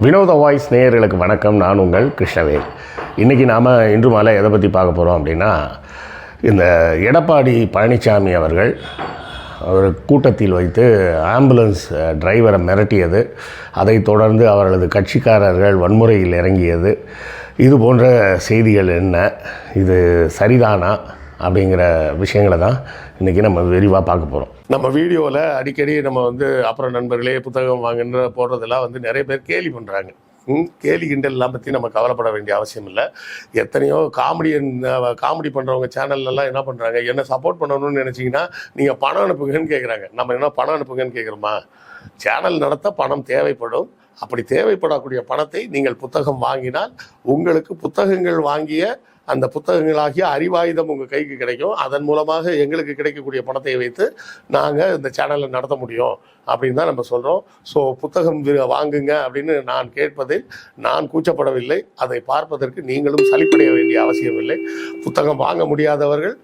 வினோத வாய்ஸ் நேயர்களுக்கு வணக்கம். நான் உங்கள் கிருஷ்ணவேல். இன்றைக்கி நாம் இன்று மாலை எதை பற்றி பார்க்க போகிறோம் அப்படின்னா, இந்த எடப்பாடி பழனிசாமி அவர்கள் ஒரு கூட்டத்தில் வைத்து ஆம்புலன்ஸ் டிரைவரை மிரட்டியது, அதைத் தொடர்ந்து அவர்களது கட்சிக்காரர்கள் வன்முறையில் இறங்கியது, இது போன்ற செய்திகள் என்ன, இது சரிதானா அப்படிங்கிற விஷயங்களை தான் இன்றைக்கி நம்ம விரிவாக பார்க்க போகிறோம். நம்ம வீடியோவில் அடிக்கடி நம்ம அப்புறம் நண்பர்களே புத்தகம் வாங்குன்ற போடுறதெல்லாம் நிறைய பேர் கேலி பண்ணுறாங்க. கேலி கிண்டல்லாம் பற்றி நம்ம கவலைப்பட வேண்டிய அவசியம் இல்லை. எத்தனையோ காமெடி பண்ணுறவங்க சேனல்லலாம் என்ன பண்ணுறாங்க, என்ன சப்போர்ட் பண்ணணும்னு நினச்சிங்கன்னா நீங்கள் பணம் அனுப்புங்கன்னு கேட்குறாங்க. நம்ம என்ன பணம் அனுப்புங்கன்னு கேட்குறோமா? சேனல் நடத்த பணம் தேவைப்படும். அப்படி தேவைப்படக்கூடிய பணத்தை நீங்கள் புத்தகம் வாங்கினால் உங்களுக்கு புத்தகங்கள் வாங்கிய அந்த புத்தகங்களாகிய அறிவாயுதம் உங்கள் கைக்கு கிடைக்கும். அதன் மூலமாக எங்களுக்கு கிடைக்கக்கூடிய பணத்தை வைத்து நாங்கள் இந்த சேனலை நடத்த முடியும் அப்படின்னு தான் நம்ம சொல்கிறோம். ஸோ புத்தகம் வாங்குங்க அப்படின்னு நான் கேட்பதில் நான் கூச்சப்படவில்லை. அதை பார்ப்பதற்கு நீங்களும் சலிப்படைய வேண்டிய அவசியம் இல்லை. புத்தகம் வாங்க முடியாதவர்கள்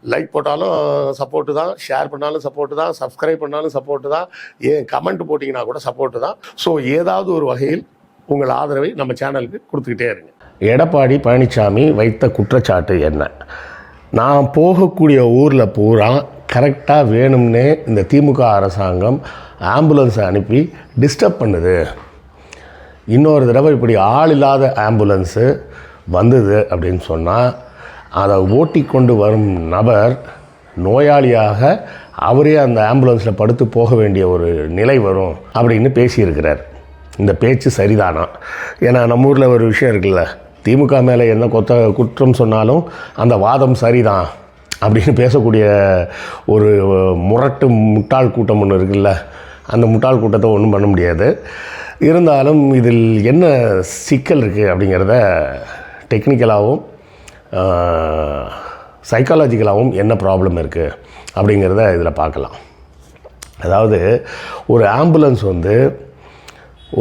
லைக் போட்டாலும் சப்போர்ட்டு தான், ஷேர் பண்ணாலும் சப்போர்ட்டு தான், சப்ஸ்கிரைப் பண்ணாலும் சப்போர்ட்டு தான், ஏன் கமெண்ட் போட்டிங்கன்னா கூட சப்போர்ட்டு தான். ஸோ ஏதாவது ஒரு வகையில் உங்கள் ஆதரவை நம்ம சேனலுக்கு கொடுத்துக்கிட்டே இருங்க. எடப்பாடி பழனிசாமி வைத்த குற்றச்சாட்டு என்ன? நான் போகக்கூடிய ஊரில் பூரா கரெக்டாக வேணும்னே இந்த திமுக அரசாங்கம் ஆம்புலன்ஸை அனுப்பி டிஸ்டர்ப் பண்ணுது. இன்னொரு தடவை இப்படி ஆள் இல்லாத ஆம்புலன்ஸு வந்தது அப்படின்னு சொன்னால் அதை ஓட்டி கொண்டு வரும் நபர் நோயாளியாக அவரே அந்த ஆம்புலன்ஸில் படுத்து போக வேண்டிய ஒரு நிலை வரும் அப்படின்னு பேசியிருக்கிறார். இந்த பேச்சு சரிதானா? ஏன்னா நம்ம ஊரில் ஒரு விஷயம் இருக்குல்ல, திமுக மேலே என்ன குற்றம் சொன்னாலும் அந்த வாதம் சரிதான் அப்படின்னு பேசக்கூடிய ஒரு முட்டாள் கூட்டம் ஒன்று இருக்குல்ல, அந்த முட்டாள் கூட்டத்தை ஒன்றும் பண்ண முடியாது. இருந்தாலும் இதில் என்ன சிக்கல் இருக்குது அப்படிங்கிறத டெக்னிக்கலாகவும் சைக்காலஜிக்கலாகவும் என்ன ப்ராப்ளம் இருக்குது அப்படிங்கிறத இதில் பார்க்கலாம். அதாவது ஒரு ஆம்புலன்ஸ்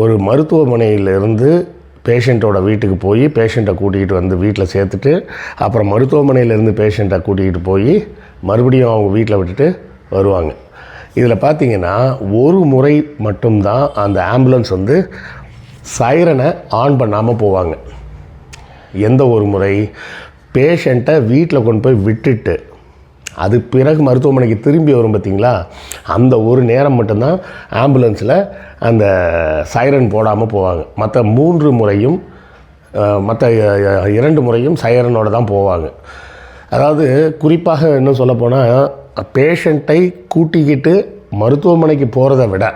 ஒரு மருத்துவமனையிலிருந்து பேஷண்ட்டோட வீட்டுக்கு போய் பேஷண்ட்டை கூட்டிகிட்டு வந்து வீட்டில் சேர்த்துட்டு அப்புறம் மருத்துவமனையிலேருந்து பேஷண்ட்டை கூட்டிகிட்டு போய் மறுபடியும் அவங்க வீட்டில் விட்டுட்டு வருவாங்க. இதில் பார்த்திங்கன்னா ஒரு முறை மட்டும்தான் அந்த ஆம்புலன்ஸ் சைரனை ஆன் பண்ணாமல் போவாங்க. எந்த ஒரு முறை? பேஷண்ட்டை வீட்டில் கொண்டு போய் விட்டுட்டு அது பிறகு மருத்துவமனைக்கு திரும்பி வரும் பார்த்திங்களா, அந்த ஒரு நேரம் மட்டும்தான் ஆம்புலன்ஸில் அந்த சைரன் போடாமல் போவாங்க. மற்ற 3 முறையும் மற்ற 2 முறையும் சைரனோடு தான் போவாங்க. அதாவது குறிப்பாக இன்னும் சொல்லப்போனால் பேஷண்ட்டை கூட்டிக்கிட்டு மருத்துவமனைக்கு போகிறத விட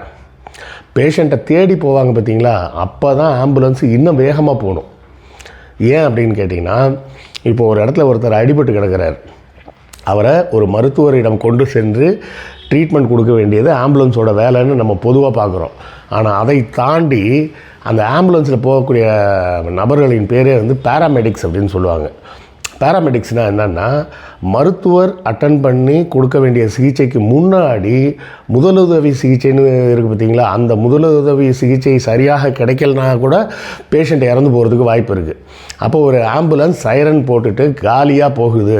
பேஷண்ட்டை தேடி போவாங்க பார்த்திங்களா, அப்போ தான் ஆம்புலன்ஸ் இன்னும் வேகமாக போகணும். ஏன் அப்படின்னு கேட்டிங்கன்னா, இப்போ ஒரு இடத்துல ஒருத்தர் அடிபட்டு கிடக்கிறார், அவரை ஒரு மருத்துவரிடம் கொண்டு சென்று ட்ரீட்மெண்ட் கொடுக்க வேண்டியது ஆம்புலன்ஸோட வேலைன்னு நம்ம பொதுவாக பார்க்குறோம். ஆனால் அதை தாண்டி அந்த ஆம்புலன்ஸில் போகக்கூடிய நபர்களின் பேரே பேராமெடிக்ஸ் அப்படின்னு சொல்லுவாங்க. பேராமெடிக்ஸ்னால் என்னென்னா, மருத்துவர் அட்டன் பண்ணி கொடுக்க வேண்டிய சிகிச்சைக்கு முன்னாடி முதலுதவி சிகிச்சைன்னு இருக்குது பார்த்திங்களா, அந்த முதலுதவி சிகிச்சை சரியாக கிடைக்கலனா கூட பேஷண்ட் இறந்து போகிறதுக்கு வாய்ப்பு இருக்குது. அப்போ ஒரு ஆம்புலன்ஸ் சைரன் போட்டுட்டு காலியாக போகுது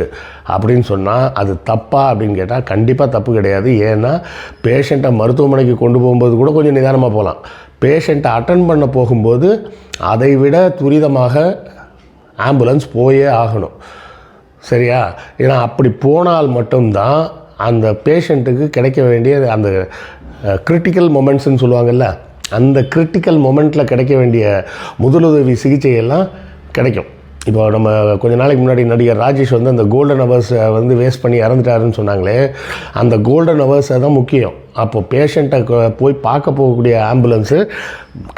அப்படின்னு சொன்னால் அது தப்பா அப்படின்னு கேட்டால் கண்டிப்பாக தப்பு கிடையாது. ஏன்னா பேஷண்ட்டை மருத்துவமனைக்கு கொண்டு போகும்போது கூட கொஞ்சம் நிதானமாக போகலாம். பேஷண்ட்டை அட்டன் பண்ண போகும்போது அதை விட துரிதமாக ஆம்புலன்ஸ் போயே ஆகணும். சரியா? ஏன்னா அப்படி போனால் மட்டும்தான் அந்த பேஷண்ட்டுக்கு கிடைக்க வேண்டிய அந்த கிரிட்டிக்கல் மொமெண்ட்ஸ்ன்னு சொல்லுவாங்கள்ல, அந்த கிரிட்டிக்கல் மொமெண்ட்டில் கிடைக்க வேண்டிய முதலுதவி சிகிச்சையெல்லாம் கிடைக்கும். இப்போ நம்ம கொஞ்ச நாளைக்கு முன்னாடி நடிகர் ராஜேஷ் அந்த கோல்டன் ஹவர்ஸை வேஸ்ட் பண்ணி இறந்துட்டாருன்னு சொன்னாங்களே, அந்த கோல்டன் ஹவர்ஸை தான் முக்கியம். அப்போ பேஷண்ட்டை போய் பார்க்க போகக்கூடிய ஆம்புலன்ஸு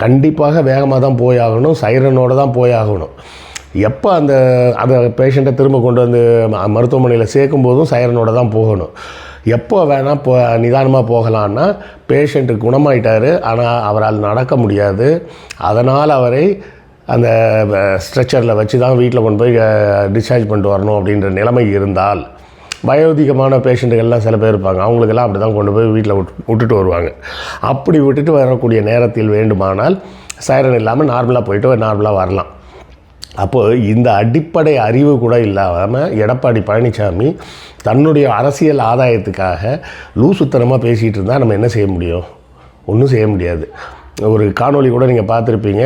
கண்டிப்பாக வேகமாக தான் போய் ஆகணும், சைரனோடு தான் போய் ஆகணும். எப்போ அந்த பேஷண்ட்டை திரும்ப கொண்டு மருத்துவமனையில் சேர்க்கும் போதும் சைரனோட தான் போகணும். எப்போ வேணால் நிதானமாக போகலான்னா, பேஷண்ட்டு குணமாயிட்டார் ஆனால் அவரால் நடக்க முடியாது, அதனால் அவரை அந்த ஸ்ட்ரெச்சரில் வச்சு தான் வீட்டில் கொண்டு போய் டிஸ்சார்ஜ் பண்ணிட்டு வரணும் அப்படின்ற நிலைமை இருந்தால், வயோதிகமான பேஷண்ட்டுகள்லாம் சில பேர் இருப்பாங்க, அவங்களுக்கெல்லாம் அப்படி தான் கொண்டு போய் வீட்டில் விட்டுட்டு வருவாங்க. அப்படி விட்டுட்டு வரக்கூடிய நேரத்தில் வேண்டுமானால் சைரன் இல்லாமல் நார்மலாக போயிட்டு நார்மலாக வரலாம். அப்போது இந்த அடிப்படை அறிவு கூட இல்லாமல் எடப்பாடி பழனிசாமி தன்னுடைய அரசியல் ஆதாயத்துக்காக லூசுத்தனமாக பேசிகிட்டு இருந்தால் நம்ம என்ன செய்ய முடியும்? ஒன்றும் செய்ய முடியாது. ஒரு காணொளி கூட நீங்கள் பார்த்துருப்பீங்க.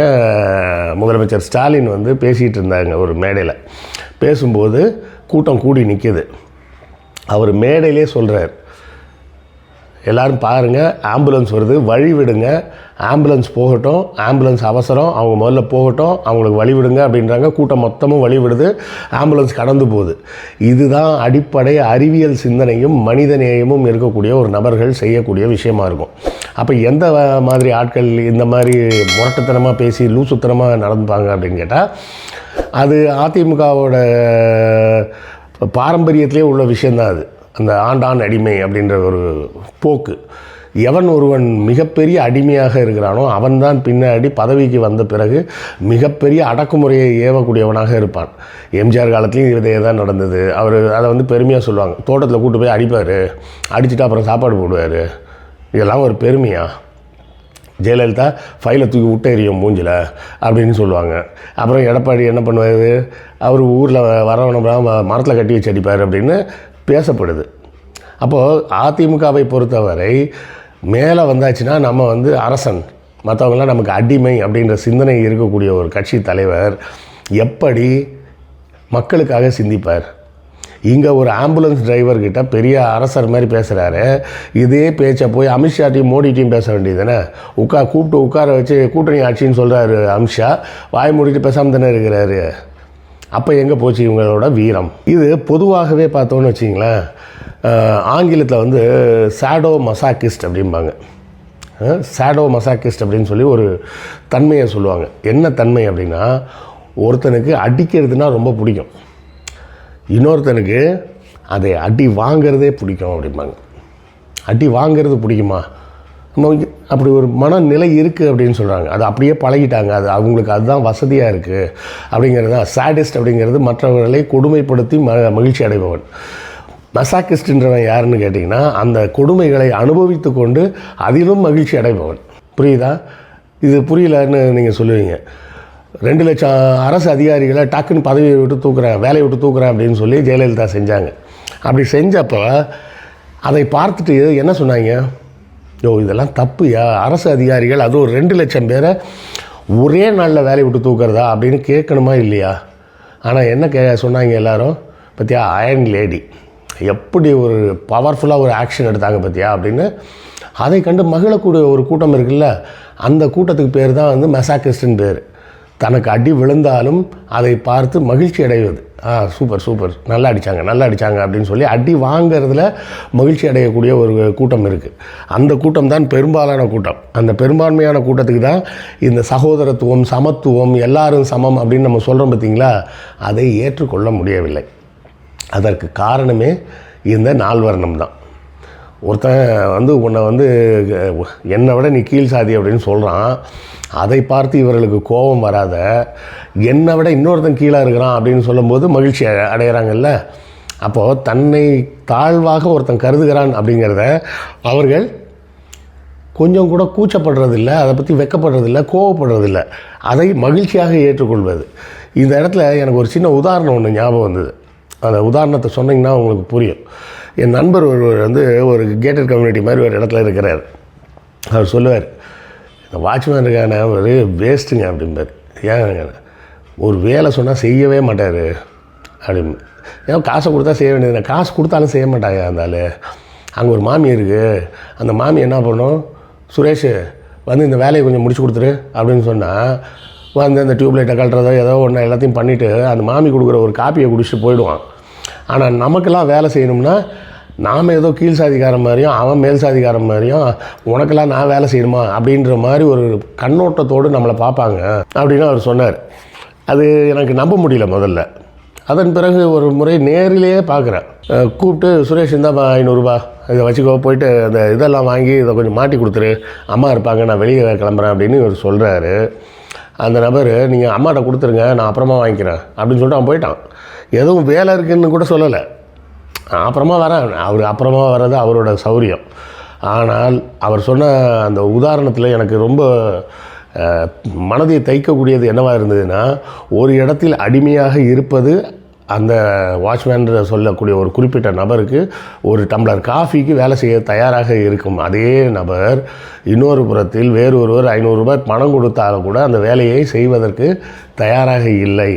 முதலமைச்சர் ஸ்டாலின் வந்து பேசிகிட்டு இருந்தாங்க ஒரு மேடையில். பேசும்போது கூட்டம் கூடி நிற்கிது. அவர் மேடையிலே சொல்கிறார், எல்லோரும் பாருங்கள், ஆம்புலன்ஸ் வருது, வழி விடுங்க, ஆம்புலன்ஸ் போகட்டும், ஆம்புலன்ஸ் அவசரம், அவங்க முதல்ல போகட்டும், அவங்களுக்கு வழி விடுங்க அப்படின்றாங்க. கூட்டம் மொத்தமும் வழி விடுது, ஆம்புலன்ஸ் கடந்து போகுது. இதுதான் அடிப்படை அறிவியல் சிந்தனையும் மனிதநேயமும் இருக்கக்கூடிய ஒரு நபர்கள் செய்யக்கூடிய விஷயமா இருக்கும். அப்போ எந்த மாதிரி ஆட்கள் இந்த மாதிரி முரட்டுத்தனமாக பேசி லூசுத்தனமாக நடந்துப்பாங்க அப்படின்னு கேட்டால், அது அதிமுகவோட பாரம்பரியத்திலே உள்ள விஷயந்தான். அது அந்த ஆண்டான் அடிமை அப்படின்ற ஒரு போக்கு. எவன் ஒருவன் மிகப்பெரிய அடிமையாக இருக்கிறானோ அவன்தான் பின்னாடி பதவிக்கு வந்த பிறகு மிகப்பெரிய அடக்குமுறையை ஏவக்கூடியவனாக இருப்பான். எம்ஜிஆர் காலத்துலேயும் இதே தான் நடந்தது. அவர் அதை வந்து பெருமையாக சொல்லுவாங்க. தோட்டத்தில் கூட்டு போய் அடிப்பார், அடிச்சுட்டு அப்புறம் சாப்பாடு போடுவார். இதெல்லாம் ஒரு பெருமையா? ஜெயலலிதா ஃபைலை தூக்கி விட்டு எறியும் மூஞ்சில் அப்படின்னு சொல்லுவாங்க. அப்புறம் எடப்பாடி என்ன பண்ணுவார், அவர் ஊரில் வரவனெல்லாம் மரத்தில் கட்டி வச்சு அடிப்பார் அப்படின்னு பேசப்படுது. அப்போது அதிமுகவை பொறுத்தவரை மேலே வந்தாச்சுன்னா நம்ம வந்து அரசன், மற்றவங்களாம் நமக்கு அடிமை அப்படின்ற சிந்தனை இருக்கக்கூடிய ஒரு கட்சி தலைவர் எப்படி மக்களுக்காக சிந்திப்பார்? இங்கே ஒரு ஆம்புலன்ஸ் டிரைவர்கிட்ட பெரிய அரசர் மாதிரி பேசுகிறாரு. இதே பேச்சை போய் அமித்ஷாட்டையும் மோடிட்டையும் பேச வேண்டியது தானே? கூப்பிட்டு உட்கார வச்சு கூட்டணி ஆட்சின்னு சொல்கிறாரு அமித்ஷா, வாய் மூடிட்டு பேசாமல் தானே இருக்கிறாரு. அப்போ எங்கே போச்சு இவங்களோட வீரம்? இது பொதுவாகவே பார்த்தோன்னு வச்சிங்களேன், ஆங்கிலத்தில் வந்து ஷேடோ மசாக்கிஸ்ட் அப்படிம்பாங்க. ஷேடோ மசாக்கிஸ்ட் அப்படின்னு சொல்லி ஒரு தன்மையை சொல்லுவாங்க. என்ன தன்மை அப்படின்னா, ஒருத்தனுக்கு அடிக்கிறதுனா ரொம்ப பிடிக்கும், இன்னொருத்தனுக்கு அதை அடி வாங்கிறதே பிடிக்கும் அப்படிம்பாங்க. அடி வாங்கிறது பிடிக்குமா? நம்ம அப்படி ஒரு மனநிலை இருக்குது அப்படின்னு சொல்கிறாங்க. அது அப்படியே பழகிட்டாங்க, அது அவங்களுக்கு அதுதான் வசதியாக இருக்குது அப்படிங்கிறது தான். சாடிஸ்ட் அப்படிங்கிறது மற்றவர்களை கொடுமைப்படுத்தி மகிழ்ச்சி அடைபவன். மசாக்கிஸ்ட்ன்றவன் யாருன்னு கேட்டிங்கன்னா, அந்த கொடுமைகளை அனுபவித்து கொண்டு அதிலும் மகிழ்ச்சி அடைபவன். புரியுதா? இது புரியலன்னு நீங்கள் சொல்லுவீங்க. 2 லட்சம் அரசு அதிகாரிகளை டக்குன்னு பதவியை விட்டு தூக்குறேன், வேலையை விட்டு தூக்குறேன் அப்படின்னு சொல்லி ஜெயலலிதா செஞ்சாங்க. அப்படி செஞ்சப்போ அதை பார்த்துட்டு என்ன சொன்னாங்க? இதெல்லாம் தப்புயா, அரசு அதிகாரிகள் அது ஒரு 2 லட்சம் பேரை ஒரே நாளில் வேலையை விட்டு தூக்குறதா அப்படின்னு கேட்கணுமா இல்லையா? ஆனால் என்ன சொன்னாங்க எல்லாரும்? பார்த்தியா, அயர்ன் லேடி எப்படி ஒரு பவர்ஃபுல்லாக ஒரு ஆக்ஷன் எடுத்தாங்க பார்த்தியா அப்படின்னு. அதை கண்டு மகிழக்கூடிய ஒரு கூட்டம் இருக்குல்ல, அந்த கூட்டத்துக்கு பேர் தான் வந்து மெசாக்கிஸ்ட்னு பேர். தனக்கு அடி விழுந்தாலும் அதை பார்த்து மகிழ்ச்சி அடைவது. சூப்பர் சூப்பர், நல்லா அடித்தாங்க அப்படின்னு சொல்லி அடி வாங்கிறதுல மகிழ்ச்சி அடையக்கூடிய ஒரு கூட்டம் இருக்குது. அந்த கூட்டம் தான் பெரும்பாலான கூட்டம். அந்த பெரும்பான்மையான கூட்டத்துக்கு தான் இந்த சகோதரத்துவம், சமத்துவம், எல்லாரும் சமம் அப்படின்னு நம்ம சொல்கிறோம் பார்த்தீங்களா, அதை ஏற்றுக்கொள்ள முடியவில்லை. அதற்கு காரணமே இந்த நால்வர்ணம் தான். ஒருத்தன் வந்து உன்னை வந்து என்னை விட நீ கீழ் சாதி அப்படின்னு சொல்கிறான், அதை பார்த்து இவர்களுக்கு கோபம் வராத, என்னை விட இன்னொருத்தன் கீழாக இருக்கிறான் அப்படின்னு சொல்லும்போது மகிழ்ச்சி அடைகிறாங்கல்ல. அப்போது தன்னை தாழ்வாக ஒருத்தன் கருதுகிறான் அப்படிங்கிறத அவர்கள் கொஞ்சம் கூட கூச்சப்படுறதில்லை, அதை பற்றி வெக்கப்படுறதில்லை, கோவப்படுறதில்லை, அதை மகிழ்ச்சியாக ஏற்றுக்கொள்வது. இந்த இடத்துல எனக்கு ஒரு சின்ன உதாரணம் ஒன்று ஞாபகம் வந்தது. அந்த உதாரணத்தை சொன்னிங்கன்னா உங்களுக்கு புரியும். என் நண்பர் ஒருவர் வந்து ஒரு கேட்டட் கம்யூனிட்டி மாதிரி ஒரு இடத்துல இருக்கிறார். அவர் சொல்லுவார், இந்த வாட்ச்மேன் இருக்கான ஒரு வேஸ்ட்டுங்க அப்படிம்பார். ஏங்க, ஒரு வேலை சொன்னால் செய்யவே மாட்டார் அப்படின்னு. ஏன் காசை கொடுத்தா செய்ய வேண்டியது, காசு கொடுத்தாலும் செய்ய மாட்டாங்க. அந்த அங்கே ஒரு மாமி இருக்குது, அந்த மாமி என்ன பண்ணும், சுரேஷ் வந்து இந்த வேலையை கொஞ்சம் முடிச்சு கொடுத்துரு அப்படின்னு சொன்னால் வந்து அந்த டியூப்லைட்டை கழட்டுறதோ ஏதோ ஒன்று எல்லாத்தையும் பண்ணிவிட்டு அந்த மாமி கொடுக்குற ஒரு காப்பியை குடிச்சிட்டு போயிடுவான். ஆனால் நமக்கெல்லாம் வேலை செய்யணும்னா நாம் ஏதோ கீழ் சாதிக்காரன் மாதிரியும் அவன் மேல் சாதிக்காரன் மாதிரியும் உனக்கெல்லாம் நான் வேலை செய்யணுமா அப்படின்ற மாதிரி ஒரு கண்ணோட்டத்தோடு நம்மளை பார்ப்பாங்க அப்படின்னு அவர் சொன்னார். அது எனக்கு நம்ப முடியல முதல்ல. அதன் பிறகு ஒரு முறை நேரிலேயே பார்க்குறேன். கூப்பிட்டு சுரேஷ் இருந்தால் 500 ரூபா இதை வச்சுக்கோ, போயிட்டு அந்த இதெல்லாம் வாங்கி இதை கொஞ்சம் மாட்டி கொடுத்துரு, அம்மா இருப்பாங்க, நான் வெளியே கிளம்புறேன் அப்படின்னு இவர் சொல்கிறாரு. அந்த நபர், நீங்கள் அம்மாட்ட கொடுத்துருங்க, நான் அப்புறமா வாங்கிக்கிறேன் அப்படின்னு சொல்லிட்டு அவன் போயிட்டான். எதுவும் வேலை இருக்குதுன்னு கூட சொல்லலை, அப்புறமா வரேன். அவர் அப்புறமா வர்றது அவரோட சௌரியம். ஆனால் அவர் சொன்ன அந்த உதாரணத்தில் எனக்கு ரொம்ப மனதை தைக்கக்கூடியது என்னவாக இருந்ததுன்னா, ஒரு இடத்தில் அடிமையாக இருப்பது அந்த வாட்ச்மேன் சொல்லக்கூடிய ஒரு குறிப்பிட்ட நபருக்கு ஒரு டம்ளர் காஃபிக்கு வேலை செய்ய தயாராக இருக்கும் அதே நபர் இன்னொரு புறத்தில் வேறு ஒருவர் 500 ரூபாய் பணம் கொடுத்தாலும் கூட அந்த வேலையை செய்வதற்கு தயாராக இல்லை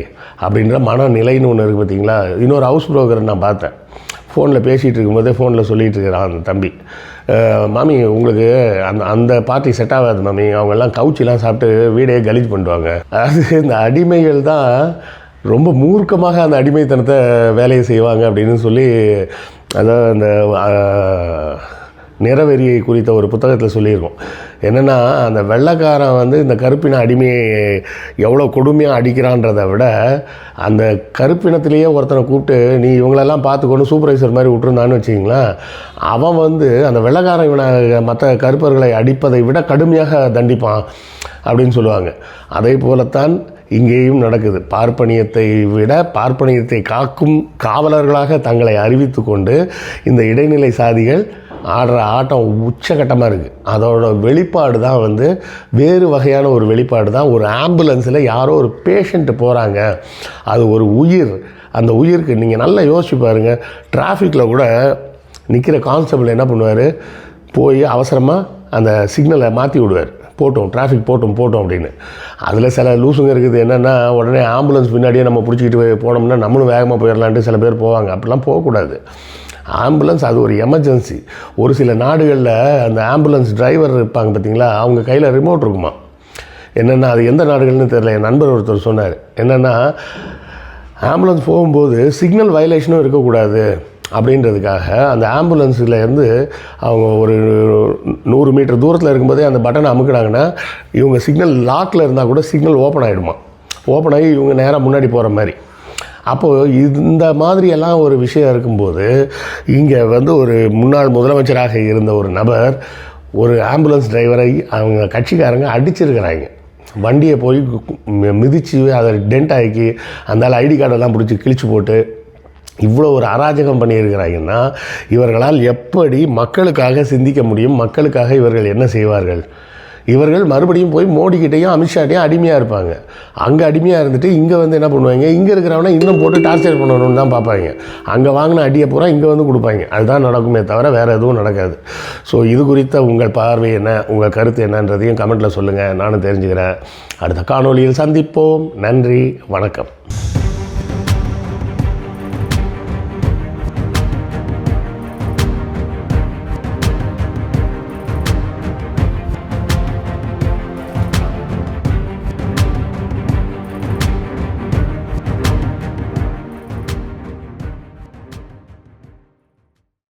அப்படின்ற மனநிலைன்னு ஒன்று இருக்குது பார்த்தீங்களா. இன்னொரு ஹவுஸ் புரோக்கர் நான் பார்த்தேன், ஃபோனில் பேசிகிட்டு இருக்கும்போதே ஃபோனில் சொல்லிகிட்டு இருக்கிறான் அந்த தம்பி, மாமி உங்களுக்கு அந்த பார்ட்டி செட் ஆகாது மாமி, அவங்கெல்லாம் கவுச்சிலாம் சாப்பிட்டு வீடையே கலீஜ் பண்ணுவாங்க. அதாவது இந்த அடிமைகள் தான் ரொம்ப மூர்க்கமாக அந்த அடிமைத்தனத்தை வேலையை செய்வாங்க அப்படின்னு சொல்லி, அதாவது அந்த நிறவெறியை குறித்த ஒரு புத்தகத்தில் சொல்லியிருக்கோம். என்னென்னா, அந்த வெள்ளைக்காரன் வந்து இந்த கருப்பின அடிமையை எவ்வளோ கொடுமையாக அடிக்கிறான்றதை விட, அந்த கருப்பினத்திலேயே ஒருத்தனை கூப்பிட்டு நீ இவங்களெல்லாம் பார்த்துக்கொண்டு சூப்பர்வைசர் மாதிரி விட்டுருந்தான்னு வச்சிங்களேன், அவன் வந்து அந்த வெள்ளைக்காரன் இவனை மற்ற கருப்பர்களை அடிப்பதை விட கடுமையாக தண்டிப்பான் அப்படின்னு சொல்லுவாங்க. அதே போலத்தான் இங்கேயும் நடக்குது. பார்ப்பனியத்தை விட பார்ப்பனியத்தை காக்கும் காவலர்களாக தங்களை அறிவித்து கொண்டு இந்த இடைநிலை சாதிகள் ஆடுற ஆட்டம் உச்சகட்டமாக இருக்குது. அதோட வெளிப்பாடு தான் வந்து வேறு வகையான ஒரு வெளிப்பாடு தான். ஒரு ஆம்புலன்ஸில் யாரோ ஒரு பேஷண்ட்டு போகிறாங்க, அது ஒரு உயிர். அந்த உயிருக்கு நீங்கள் நல்லா யோசிச்சு பாருங்கள். டிராஃபிக்கில் கூட நிற்கிற கான்ஸ்டபிள் என்ன பண்ணுவார், போய் அவசரமாக அந்த சிக்னலை மாற்றி விடுவார், போட்டோம் டிராஃபிக் போட்டோம் அப்படின்னு. அதில் சில லூசுங்க இருக்குது, என்னென்னா உடனே ஆம்புலன்ஸ் பின்னாடியே நம்ம பிடிச்சிக்கிட்டு போனோம்னா நம்மளும் வேகமாக போயிடலான்ட்டு சில பேர் போவாங்க. அப்படிலாம் போகக்கூடாது. ஆம்புலன்ஸ் அது ஒரு எமர்ஜென்சி. ஒரு சில நாடுகளில் அந்த ஆம்புலன்ஸ் டிரைவர் இருப்பாங்க பார்த்தீங்களா, அவங்க கையில் ரிமோட் இருக்குமா. என்னென்னா அது எந்த நாடுகள்னு தெரியல, என் நண்பர் ஒருத்தர் சொன்னார். என்னென்னா ஆம்புலன்ஸ் போகும்போது சிக்னல் வயலேஷனும் இருக்கக்கூடாது அப்படின்றதுக்காக அந்த ஆம்புலன்ஸில் இருந்து அவங்க ஒரு 100 மீட்டர் தூரத்தில் இருக்கும்போதே அந்த பட்டனை அமுக்கினாங்கன்னா இவங்க சிக்னல் லாக்கில் இருந்தால் கூட சிக்னல் ஓப்பன் ஆகிடுமா. ஓப்பன் ஆகி இவங்க நேராக முன்னாடி போகிற மாதிரி. அப்போது இந்த மாதிரியெல்லாம் ஒரு விஷயம் இருக்கும்போது, இங்கே வந்து ஒரு முன்னாள் முதலமைச்சராக இருந்த ஒரு நபர் ஒரு ஆம்புலன்ஸ் டிரைவரை அவங்க கட்சிக்காரங்க அடிச்சிருக்கிறாங்க. வண்டியை போய் மிதித்து அதை டென்ட் ஆக்கி அந்த ஐடி கார்டெல்லாம் பிடிச்சி கிழிச்சு போட்டு இவ்வளோ ஒரு அராஜகம் பண்ணியிருக்கிறாங்கன்னா, இவர்களால் எப்படி மக்களுக்காக சிந்திக்க முடியும்? மக்களுக்காக இவர்கள் என்ன செய்வார்கள்? இவர்கள் மறுபடியும் போய் மோடிக்கிட்டையும் அமித்ஷாட்டையும் அடிமையாக இருப்பாங்க. அங்கே அடிமையாக இருந்துட்டு இங்கே வந்து என்ன பண்ணுவாங்க, இங்கே இருக்கிறவனா இன்னும் போட்டு டார்ச்சர் பண்ணணும்னு தான் பார்ப்பாங்க. அங்கே வாங்கின அடியை பூரா இங்கே வந்து கொடுப்பாங்க. அதுதான் நடக்குமே தவிர வேறு எதுவும் நடக்காது. ஸோ இது குறித்த உங்கள் பார்வை என்ன, உங்கள் கருத்து என்னன்றதையும் கமெண்ட்டில் சொல்லுங்கள், நானும் தெரிஞ்சுக்கிறேன். அடுத்த காணொளியில் சந்திப்போம். நன்றி, வணக்கம்.